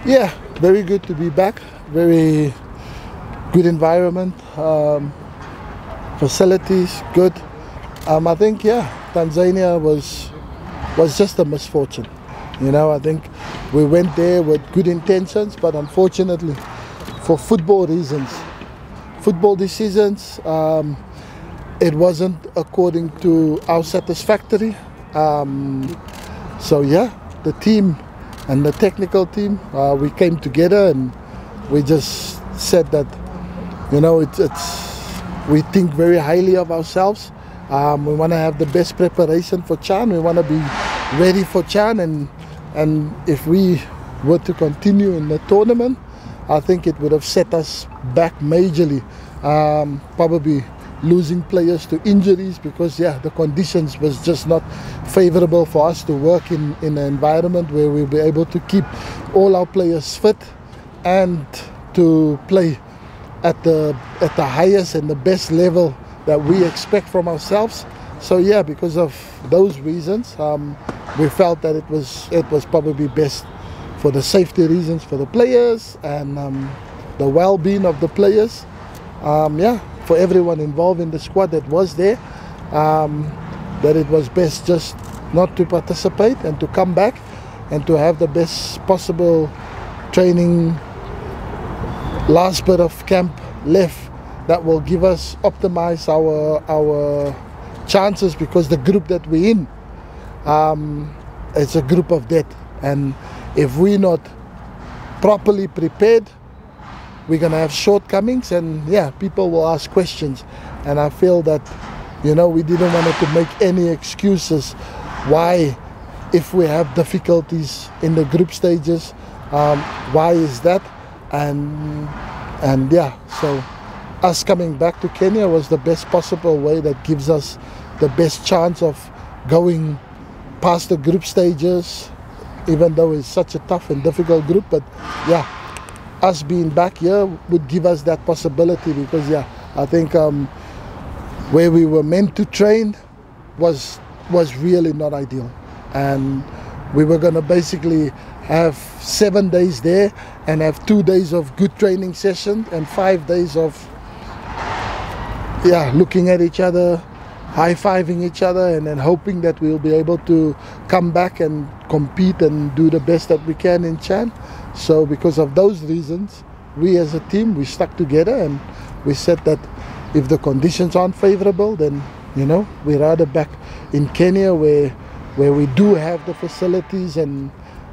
Yeah, very good to be back. Very good environment, facilities good. I think Tanzania was just a misfortune. You know, I think we went there with good intentions, but unfortunately, for football reasons, football decisions, it wasn't according to our satisfactory. So yeah, the team and the technical team, we came together and we just said that, you know, we think very highly of ourselves. We want to have the best preparation for CHAN. We want to be ready for CHAN, and if we were to continue in the tournament, I think it would have set us back majorly. Probably losing players to injuries because the conditions was just not favorable for us to work in an environment where we'll be able to keep all our players fit and to play at the highest and the best level that we expect from ourselves. So yeah, because of those reasons, we felt that it was probably best for the safety reasons for the players and the well-being of the players. For everyone involved in the squad that was there, that it was best just not to participate and to come back and to have the best possible training last bit of camp left that will give us optimize our chances, because the group that we're in, it's a group of death, and if we're not properly prepared, we're gonna have shortcomings, and people will ask questions. And I feel that, you know, we didn't want to make any excuses why, if we have difficulties in the group stages, why is that? And so us coming back to Kenya was the best possible way that gives us the best chance of going past the group stages, even though it's such a tough and difficult group. But us being back here would give us that possibility, because I think where we were meant to train was really not ideal, and we were going to basically have 7 days there and have 2 days of good training session and 5 days of looking at each other, high-fiving each other, and then hoping that we'll be able to come back and compete and do the best that we can in CHAN. So because of those reasons, we as a team, we stuck together and we said that if the conditions aren't favorable, then, you know, we're rather back in Kenya where we do have the facilities and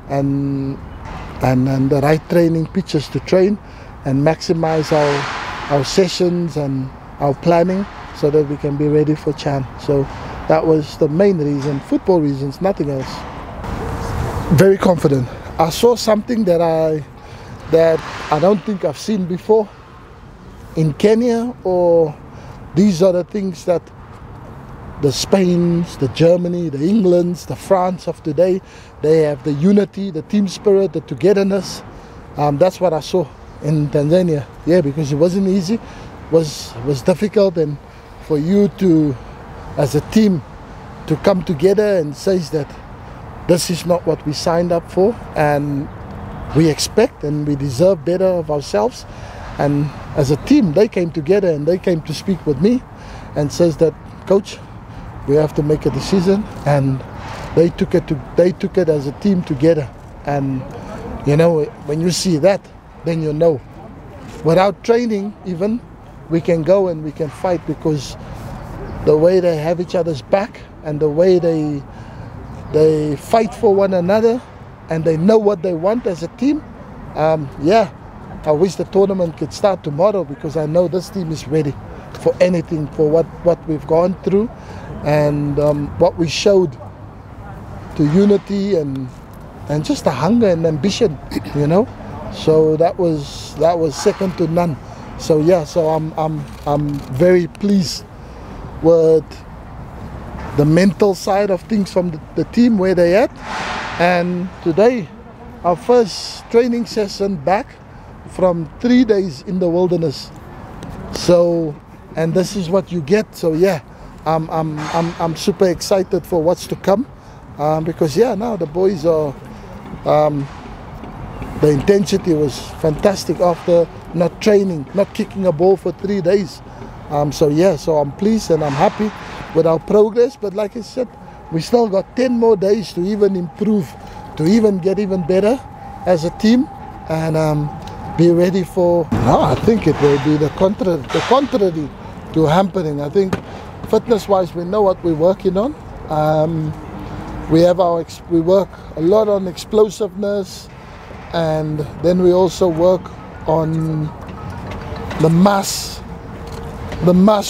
the right training pitches to train and maximize our sessions and our planning so that we can be ready for CHAN. So that was the main reason, football reasons, nothing else. Very confident. I saw something that I don't think I've seen before in Kenya, or these are the things that the Spains, the Germany, the Englands, the France of today, they have the unity, the team spirit, the togetherness. That's what I saw in Tanzania. Because it wasn't easy, was difficult, and for you to, as a team, to come together and say that this is not what we signed up for, and we expect and we deserve better of ourselves. And as a team, they came together and they came to speak with me and says that, Coach, we have to make a decision, and they took it as a team together. And you know, when you see that, then you know, without training even, we can go and we can fight, because the way they have each other's back and the way they fight for one another, and they know what they want as a team. I wish the tournament could start tomorrow, because I know this team is ready for anything, for what we've gone through and what we showed to unity and just the hunger and ambition, you know. So that was second to none. So so I'm very pleased with the mental side of things from the team, where they at. And today, our first training session back from 3 days in the wilderness. So, and this is what you get. So I'm super excited for what's to come, because now the boys are the intensity was fantastic after not training, not kicking a ball for 3 days. So yeah, so I'm pleased and I'm happy with our progress. But like I said, we still got 10 more days to even improve, to even get even better as a team, and be ready for. No, I think it will be the contrary to hampering. I think fitness-wise, we know what we're working on. We work a lot on explosiveness, and then we also work on the mass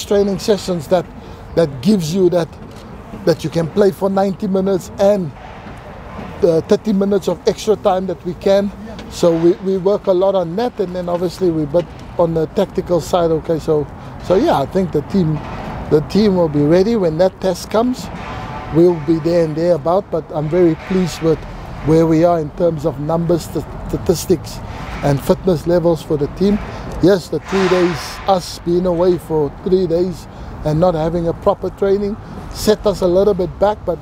training sessions that gives you that you can play for 90 minutes and the 30 minutes of extra time that we can. So we work a lot on that, and then obviously but on the tactical side. Okay, so yeah, I think the team will be ready when that test comes. We'll be there and thereabout, but I'm very pleased with where we are in terms of numbers, statistics, and fitness levels for the team. Yes, the 3 days, us being away for 3 days and not having a proper training set us a little bit back, but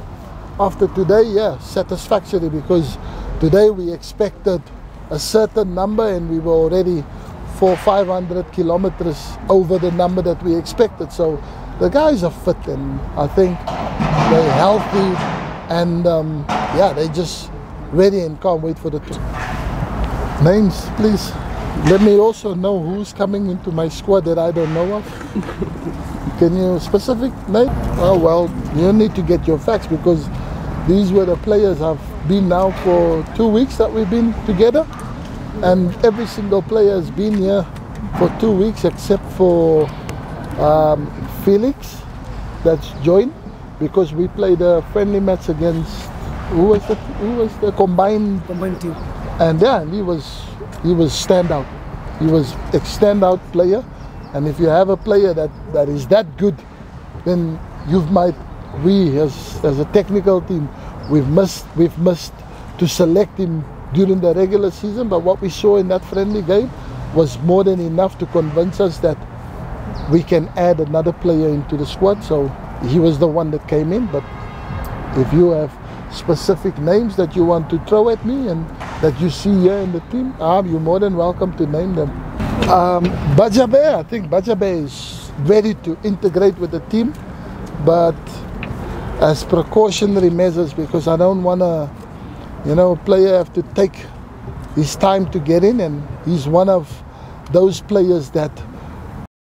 after today, yeah, satisfactory, because today we expected a certain number and we were already 400-500 kilometers over the number that we expected. So the guys are fit, and I think they're healthy, and yeah, they're just ready and can't wait for the tour. Names, please. Let me also know who's coming into my squad that I don't know of. Can you specific name? Oh well, you need to get your facts, because these were the players I've been now for 2 weeks that we've been together, and every single player has been here for 2 weeks except for Felix, that's joined, because we played a friendly match against who was the combined team, and yeah, he was standout. He was a standout player, and if you have a player that is that good, then we as a technical team, we've missed to select him during the regular season, but what we saw in that friendly game was more than enough to convince us that we can add another player into the squad. So he was the one that came in. But if you have specific names that you want to throw at me and that you see here in the team, you're more than welcome to name them. Bajabe, I think Bajabe is ready to integrate with the team, but as precautionary measures, because I don't want to, a player have to take his time to get in, and he's one of those players that